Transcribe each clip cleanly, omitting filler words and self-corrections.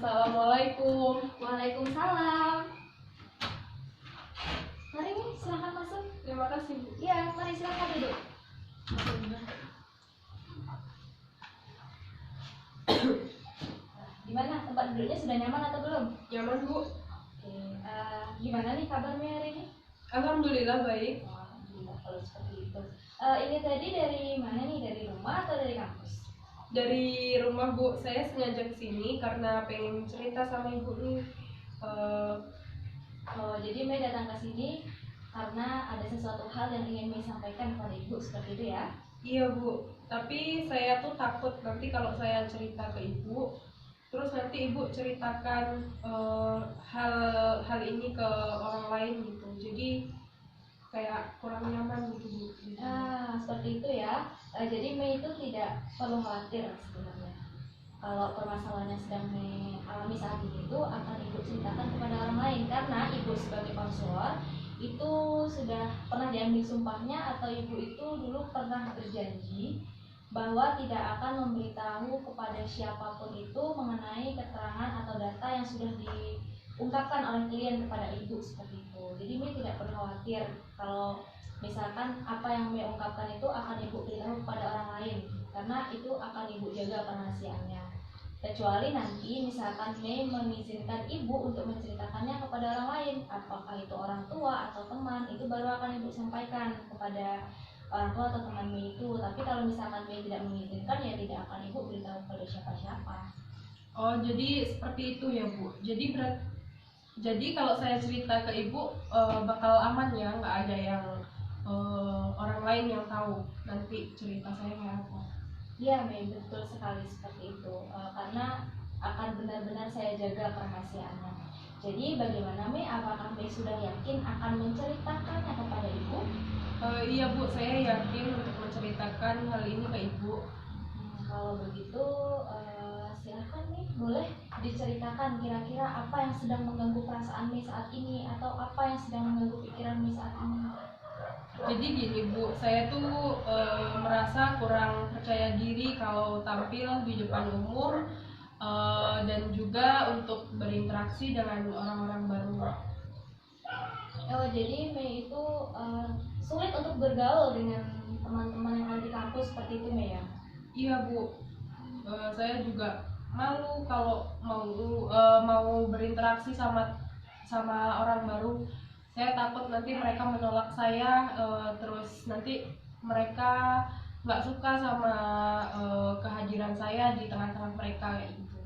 Assalamualaikum. Waalaikumsalam. Mari nih, silahkan masuk. Terima kasih, Bu. Iya, mari silahkan duduk. Gimana, tempat duduknya sudah nyaman atau belum? Nyaman, Bu. Oke, gimana nih kabarnya hari ini? Alhamdulillah baik. Alhamdulillah kalau seperti itu. Ini tadi dari mana nih? Dari rumah atau dari kampus? Dari rumah, Bu. Saya sengaja kesini karena pengen cerita sama Ibu nih. Oh, jadi Mei datang ke sini karena ada sesuatu hal yang ingin Mei sampaikan kepada Ibu, seperti itu ya? Iya, Bu. Tapi saya tuh takut nanti kalau saya cerita ke Ibu, terus nanti Ibu ceritakan hal ini ke orang lain gitu. Jadi kayak kurang nyaman gitu, Bu. Seperti itu ya. Jadi Mei itu tidak perlu khawatir sebenarnya. Kalau permasalahan yang sedang Mei alami saat ini itu akan Ibu ceritakan kepada orang lain, karena Ibu sebagai konselor itu sudah pernah diambil sumpahnya, atau Ibu itu dulu pernah berjanji bahwa tidak akan memberitahu kepada siapapun itu mengenai keterangan atau data yang sudah diungkapkan oleh klien kepada Ibu, seperti itu. Jadi Mei tidak perlu khawatir kalau misalkan apa yang Mei ungkapkan itu akan Ibu beritahu kepada orang lain, karena itu akan Ibu jaga kerahasiaannya. Kecuali nanti misalkan Mei mengizinkan Ibu untuk menceritakannya kepada orang lain, apakah itu orang tua atau teman, itu baru akan Ibu sampaikan kepada orang tua atau teman Mei itu. Tapi kalau misalkan Mei tidak mengizinkan, ya tidak akan Ibu beritahu kepada siapa-siapa. Oh, jadi seperti itu ya, Bu. Jadi kalau saya cerita ke Ibu bakal aman ya, nggak ada yang orang lain yang tahu nanti cerita saya kayak apa. Iya Mei, betul sekali seperti itu. Karena akan benar-benar saya jaga kerahasiaannya. Jadi bagaimana Mei? Apakah Mei sudah yakin akan menceritakannya kepada Ibu? Iya, Bu, saya yakin untuk menceritakan hal ini ke Ibu. Kalau begitu silahkan nih, boleh diceritakan kira-kira apa yang sedang mengganggu perasaan Mei saat ini, atau apa yang sedang mengganggu pikiran Mei saat ini. Jadi gini, Bu, saya tuh merasa kurang percaya diri kalau tampil di depan umum dan juga untuk berinteraksi dengan orang-orang baru. Oh, jadi Mei itu sulit untuk bergaul dengan teman-teman yang ada di kampus, seperti itu Mei ya? Iya, Bu. Saya juga malu kalau mau berinteraksi sama orang baru. Saya takut nanti mereka menolak saya, terus nanti mereka nggak suka sama kehadiran saya di tengah-tengah mereka kayak gitu.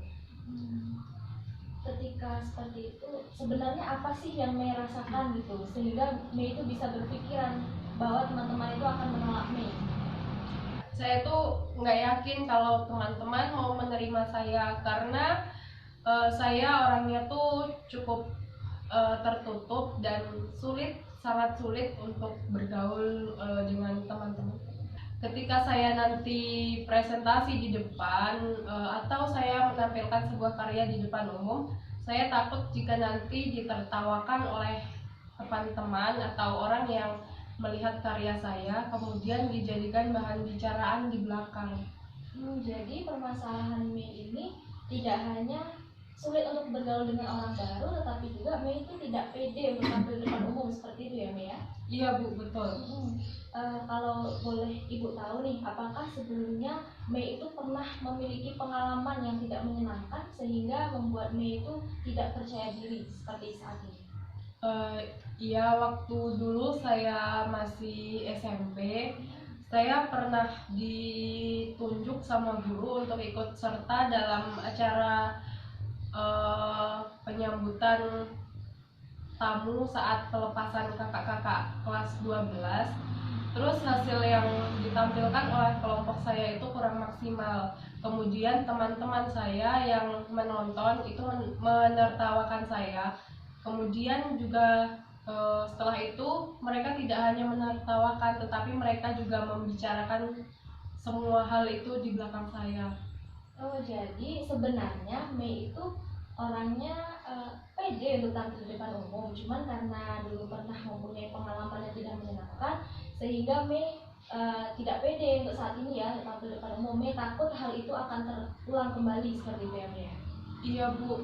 Ketika seperti itu, sebenarnya apa sih yang Mei rasakan gitu, sehingga Mei itu bisa berpikiran bahwa teman-teman itu akan menolak Mei? Saya tuh nggak yakin kalau teman-teman mau menerima saya, karena saya orangnya tuh cukup tertutup dan sangat sulit untuk bergaul dengan teman-teman. Ketika saya nanti presentasi di depan atau saya menampilkan sebuah karya di depan umum, saya takut jika nanti ditertawakan oleh teman-teman atau orang yang melihat karya saya, kemudian dijadikan bahan bicaraan di belakang. Jadi permasalahan Mei ini tidak hanya sulit untuk bergaul dengan orang baru, tetapi juga Mei itu tidak pede untuk tampil di depan umum, seperti itu ya Mei ya? Iya, Bu, betul. Kalau boleh Ibu tahu nih, apakah sebelumnya Mei itu pernah memiliki pengalaman yang tidak menyenangkan sehingga membuat Mei itu tidak percaya diri seperti saat ini? Iya, waktu dulu saya masih SMP, saya pernah ditunjuk sama guru untuk ikut serta dalam acara penyambutan tamu saat pelepasan kakak-kakak kelas 12. Terus hasil yang ditampilkan oleh kelompok saya itu kurang maksimal. Kemudian teman-teman saya yang menonton itu menertawakan saya. Kemudian juga setelah itu mereka tidak hanya menertawakan, tetapi mereka juga membicarakan semua hal itu di belakang saya. Oh, jadi sebenarnya Mei itu orangnya pede untuk tampil di depan umum, cuman karena dulu pernah mempunyai pengalaman yang tidak menyenangkan sehingga Mei tidak pede untuk saat ini ya tampil di depan umum. Mei takut hal itu akan terulang kembali, seperti itu ya Mei? Iya Bu,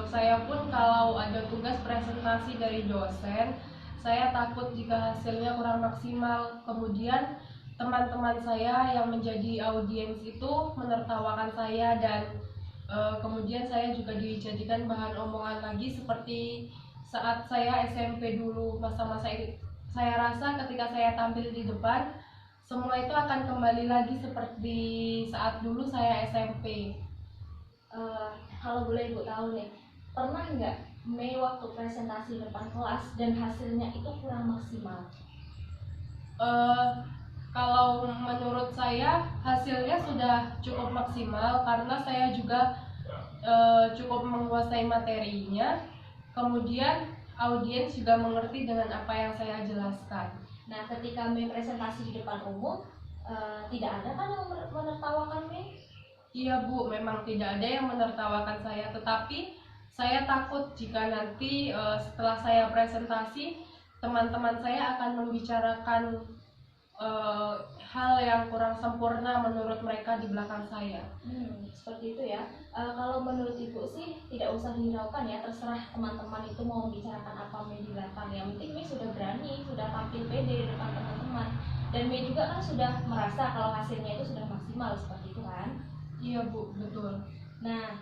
saya pun kalau ada tugas presentasi dari dosen, saya takut jika hasilnya kurang maksimal. Kemudian teman-teman saya yang menjadi audiens itu menertawakan saya dan kemudian saya juga dijadikan bahan omongan lagi seperti saat saya SMP dulu masa-masa itu. Saya rasa ketika saya tampil di depan, semua itu akan kembali lagi seperti saat dulu saya SMP. Kalau boleh Ibu tahu nih, pernah nggak Mei waktu presentasi depan kelas dan hasilnya itu kurang maksimal? Eh, Kalau menurut saya hasilnya sudah cukup maksimal karena saya juga cukup menguasai materinya. Kemudian audiens juga mengerti dengan apa yang saya jelaskan. Nah, ketika Mei presentasi di depan umum, tidak ada kan yang menertawakan Mei? Iya Bu, memang tidak ada yang menertawakan saya, tetapi saya takut jika nanti setelah saya presentasi, teman-teman saya akan membicarakan hal yang kurang sempurna menurut mereka di belakang saya. Seperti itu ya. Kalau menurut Ibu sih tidak usah dihiraukan ya, terserah teman-teman itu mau membicarakan apa Mei di belakang. Yang penting Mei sudah berani, sudah tampil pede di depan teman-teman. Dan Mei juga kan sudah merasa kalau hasilnya itu sudah maksimal seperti itu kan. Iya Bu, betul. Nah,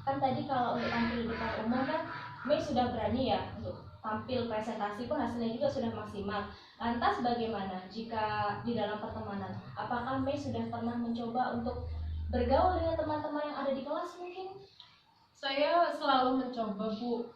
kan tadi kalau untuk tampil di depan umum kan Mei sudah berani ya untuk tampil presentasi pun hasilnya juga sudah maksimal. Lantas bagaimana jika di dalam pertemanan? Apakah Mei sudah pernah mencoba untuk bergaul dengan teman-teman yang ada di kelas mungkin? Saya selalu mencoba Bu,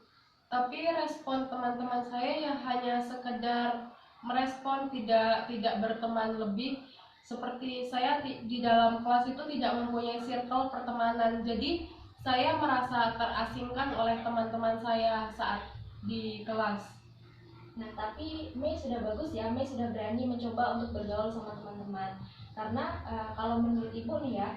tapi respon teman-teman saya ya hanya sekedar merespon, tidak berteman lebih. Seperti saya di dalam kelas itu tidak mempunyai circle pertemanan, jadi saya merasa terasingkan oleh teman-teman saya saat di kelas. Nah, tapi Mei sudah bagus ya, Mei sudah berani mencoba untuk bergaul sama teman-teman. Karena kalau menurut Ibu nih ya,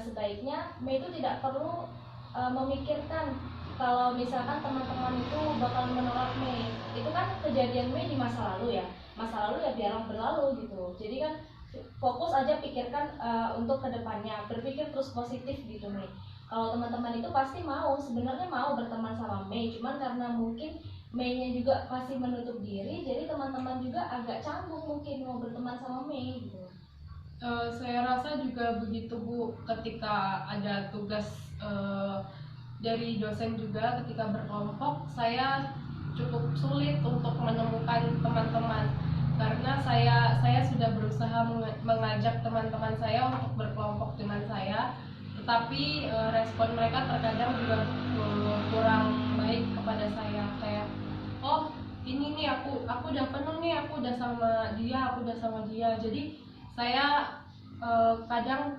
sebaiknya Mei itu tidak perlu memikirkan kalau misalkan teman-teman itu bakal menolak Mei. Itu kan kejadian Mei di masa lalu ya. Masa lalu ya biarlah berlalu gitu. Jadi kan fokus aja pikirkan untuk kedepannya, berpikir terus positif gitu Mei. Kalau teman-teman itu pasti mau, sebenarnya mau berteman sama Mei, cuman karena mungkin Mei-nya juga masih menutup diri, jadi teman-teman juga agak canggung mungkin mau berteman sama Mei gitu. Saya rasa juga begitu Bu, ketika ada tugas dari dosen juga ketika berkelompok, saya cukup sulit untuk menemukan teman-teman karena saya sudah berusaha mengajak teman-teman saya untuk berkelompok dengan saya, tetapi respon mereka terkadang juga kurang baik kepada saya, kayak oh ini nih aku udah penuh nih, aku udah sama dia, jadi saya kadang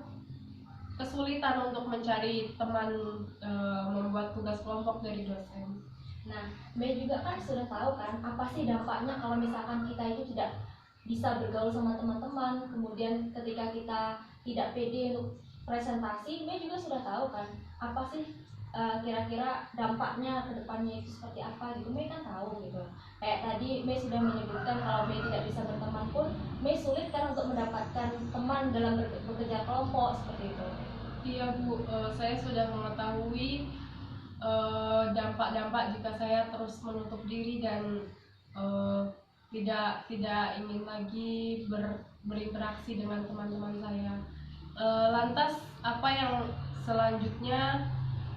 kesulitan untuk mencari teman membuat tugas kelompok dari dosen. Nah, Mei juga kan sudah tahu kan apa sih dampaknya kalau misalkan kita itu tidak bisa bergaul sama teman-teman, kemudian ketika kita tidak pede untuk presentasi, Mei juga sudah tahu kan apa sih kira-kira dampaknya ke depannya itu seperti apa gitu. Mei kan tahu gitu. Kayak tadi Mei sudah menyebutkan kalau Mei tidak bisa berteman pun Mei sulit kan untuk mendapatkan teman dalam bekerja kelompok seperti itu. Iya Bu, saya sudah mengetahui dampak-dampak jika saya terus menutup diri dan tidak ingin lagi berinteraksi dengan teman-teman saya. Lantas apa yang selanjutnya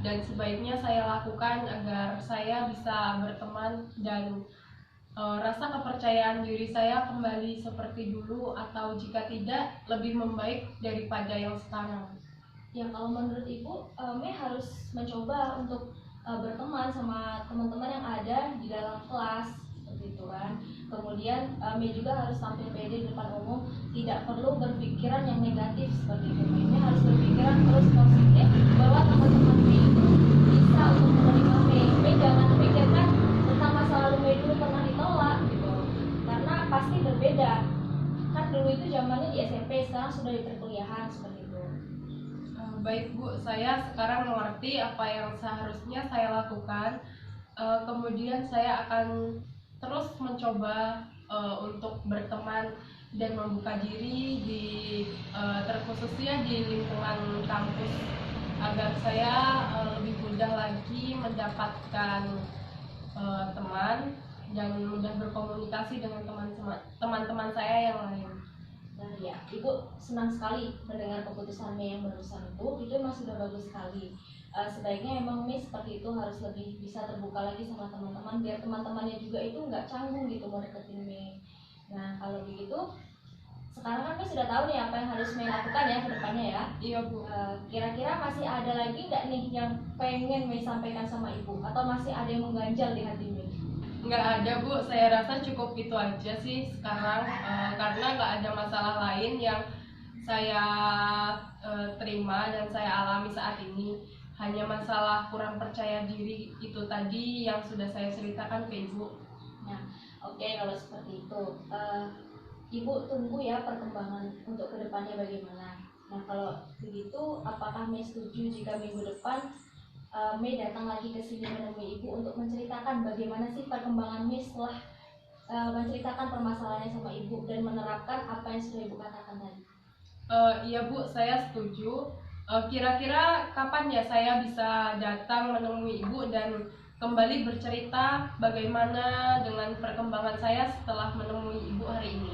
dan sebaiknya saya lakukan agar saya bisa berteman dan rasa kepercayaan diri saya kembali seperti dulu, atau jika tidak lebih membaik daripada yang sekarang? Ya kalau menurut Ibu, Mei harus mencoba untuk berteman sama teman-teman yang ada di dalam kelas seperti itu kan. Kemudian Mei juga harus tampil pede di depan umum, tidak perlu berpikiran yang negatif seperti itu. Mei harus berpikiran terus positif bahwa teman-teman Mei itu bisa untuk menerima Mei. Mei jangan pikirkan tentang masa lalu Mei dulu pernah ditolak gitu, karena pasti berbeda. Kan dulu itu zamannya di SMP, sekarang sudah di perkuliahan seperti itu. Baik Bu, saya sekarang mengerti apa yang seharusnya saya lakukan. Kemudian saya akan terus mencoba untuk berteman dan membuka diri terkhususnya di lingkungan kampus agar saya lebih punya mudah lagi mendapatkan teman dan mudah berkomunikasi dengan teman-teman saya yang lain. Nah ya, Ibu senang sekali mendengar keputusan Mei yang barusan itu memang sudah bagus sekali. Sebaiknya emang Mei seperti itu harus lebih bisa terbuka lagi sama teman-teman biar teman-temannya juga itu nggak canggung gitu mau deketin Mei. Nah kalau begitu sekarang kan Mei sudah tahu nih apa yang harus Mei lakukan ya ke depannya ya. Iya Bu. Kira-kira masih ada lagi nggak nih yang pengen Mei sampaikan sama Ibu atau masih ada yang mengganjal di hati Mei? Nggak ada Bu, saya rasa cukup itu aja sih sekarang, karena nggak ada masalah lain yang saya terima dan saya alami saat ini. Hanya masalah kurang percaya diri itu tadi yang sudah saya ceritakan ke Ibu. Nah, oke, kalau seperti itu, Ibu tunggu ya perkembangan untuk kedepannya bagaimana. Nah, kalau begitu, apakah Mei setuju jika minggu depan Mei datang lagi ke sini menemui Ibu untuk menceritakan bagaimana sih perkembangan Mei setelah menceritakan permasalahannya sama Ibu dan menerapkan apa yang sudah Ibu katakan tadi? Iya Bu, saya setuju. Kira-kira kapan ya saya bisa datang menemui Ibu dan kembali bercerita bagaimana dengan perkembangan saya setelah menemui Ibu hari ini?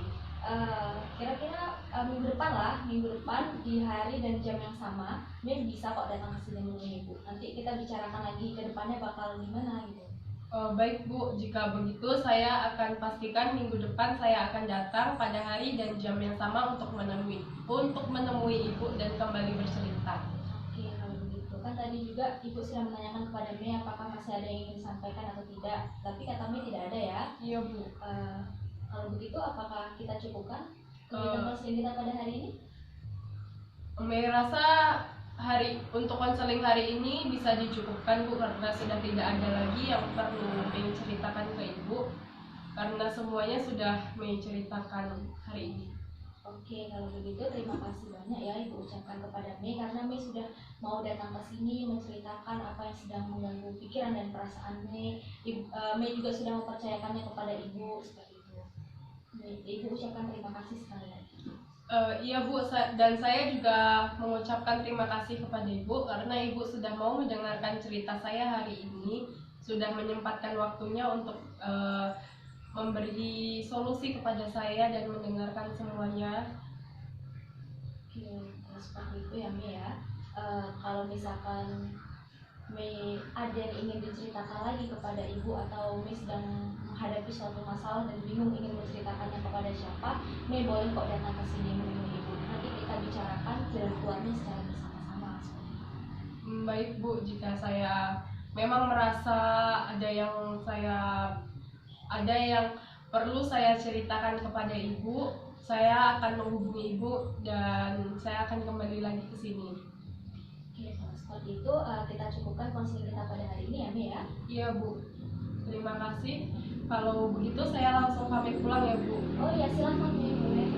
Kira-kira minggu depan lah, minggu depan di hari dan jam yang sama, Mei bisa kok datang ke sini menemui Ibu. Nanti kita bicarakan lagi ke depannya bakal gimana gitu. Baik Bu, jika begitu saya akan pastikan minggu depan saya akan datang pada hari dan jam yang sama untuk menemui Ibu dan kembali bercerita. Oke, kalau begitu kan tadi juga Ibu sudah menanyakan kepada Mei apakah masih ada yang ingin disampaikan atau tidak, tapi kata Mei tidak ada ya. Iya Bu. Kalau begitu apakah kita cukupkan kegiatan konseling kita pada hari ini? Mei rasa untuk konseling hari ini bisa dicukupkan Bu, karena sudah tidak ada lagi yang perlu Mei ceritakan ke Ibu, karena semuanya sudah Mei ceritakan hari ini. Oke, kalau begitu terima kasih banyak ya Ibu ucapkan kepada Mei karena Mei sudah mau datang ke sini menceritakan apa yang sedang mengganggu pikiran dan perasaan Mei. Mei juga sudah mempercayakannya kepada Ibu seperti itu. Ibu ucapkan terima kasih sekali lagi. Iya Bu, dan saya juga mengucapkan terima kasih kepada Ibu karena Ibu sudah mau mendengarkan cerita saya hari ini, sudah menyempatkan waktunya untuk memberi solusi kepada saya dan mendengarkan semuanya. Oke, seperti itu ya Mei ya. Kalau misalkan Mei ada yang ingin diceritakan lagi kepada Ibu atau Mei sedang menghadapi suatu masalah dan bingung ingin menceritakannya kepada siapa, Mei boleh kok datang ke sini menemui Ibu. Nanti kita bicarakan jalan keluarnya secara bersama-sama. Baik Bu, jika saya memang merasa ada yang perlu saya ceritakan kepada Ibu, saya akan menghubungi Ibu dan saya akan kembali lagi ke sini. Oke, kalau seperti itu kita cukupkan konseling kita pada hari ini ya Mei ya. Iya Bu, terima kasih. Kalau begitu saya langsung pamit pulang ya Bu. Oh iya, silahkan Mei, boleh.